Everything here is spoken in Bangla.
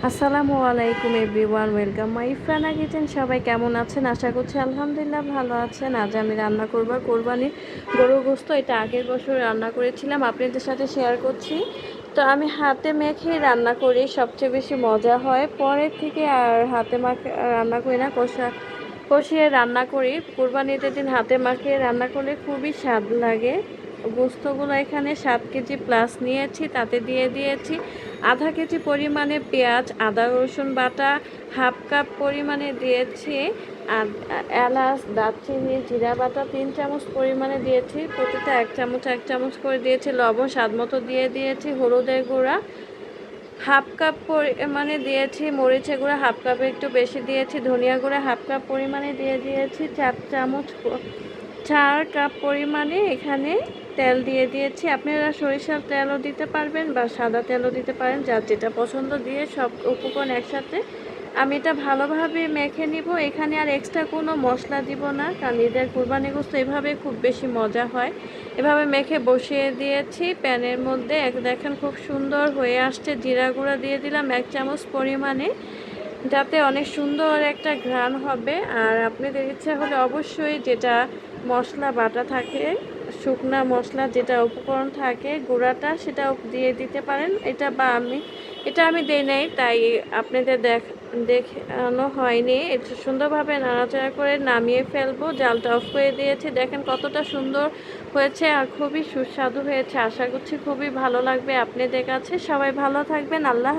আসসালামু আলাইকুম এভরিওয়ান, ওয়েলকাম মাই ইফরানা কিচেন। সবাই কেমন আছেন? আশা করছি আলহামদুলিল্লাহ ভালো আছেন। আজ আমি রান্না করব কোরবানির গরুর গোশত। এটা আগের বছর রান্না করেছিলাম, আপনাদের সাথে শেয়ার করছি। তো আমি হাতে মেখেই রান্না করি, সবচেয়ে বেশি মজা হয়। পরের থেকে আর হাতে মাখে রান্না করি না, কষিয়ে রান্না করি। কোরবানির দিন হাতে মাখিয়ে রান্না করলে খুবই স্বাদ লাগে। গোস্তগুলো এখানে 7 কেজি প্লাস নিয়েছি, তাতে দিয়ে দিয়েছি আধা কেজি পরিমাণে পেঁয়াজ, আদা রসুন বাটা, হাফ কাপ পরিমাণে দিয়েছি আর এলাচ, দারচিনি, জিরা বাটা 3 চামচ পরিমাণে দিয়েছি। প্রতিটা 1 চামচ করে দিয়েছি লবণ, স্বাদ মতো দিয়ে দিয়েছি হলুদের গুঁড়া, হাফ কাপ পরিমাণে দিয়েছি মরিচের গুঁড়া, হাফ কাপে একটু বেশি দিয়েছি ধনিয়া গুঁড়া, হাফ কাপ পরিমাণে দিয়ে দিয়েছি 4 কাপ পরিমাণে এখানে তেল দিয়ে দিয়েছি। আপনারা সরিষার তেলও দিতে পারবেন বা সাদা তেলও দিতে পারেন, যার যেটা পছন্দ। দিয়ে সব উপকরণ একসাথে আমি এটা ভালোভাবে মেখে নিব। এখানে আর এক্সট্রা কোনো মশলা দিব না, কারণ ঈদের কুরবানি গোশত এভাবে খুব বেশি মজা হয়। এভাবে মেখে বসিয়ে দিয়েছি প্যানের মধ্যে। দেখেন খুব সুন্দর হয়ে আসছে। জিরা গুঁড়া দিয়ে দিলাম 1 চামচ পরিমাণে, যাতে অনেক সুন্দর একটা ঘ্রাণ হবে। আর আপনাদের ইচ্ছা হলে অবশ্যই যেটা মশলা বাটা থাকে, শুকনা মশলা যেটা উপকরণ থাকে গুঁড়াটা, সেটাও দিয়ে দিতে পারেন। এটা আমি দেই নাই, তাই আপনাদের দেখানো হয়নি। একটু সুন্দরভাবে নাড়াচাড়া করে নামিয়ে ফেলবো। জালটা অফ করে দিয়েছি। দেখেন কতটা সুন্দর হয়েছে আর খুবই সুস্বাদু হয়েছে। আশা করছি খুবই ভালো লাগবে আপনাদের কাছে। সবাই ভালো থাকবেন। আল্লাহ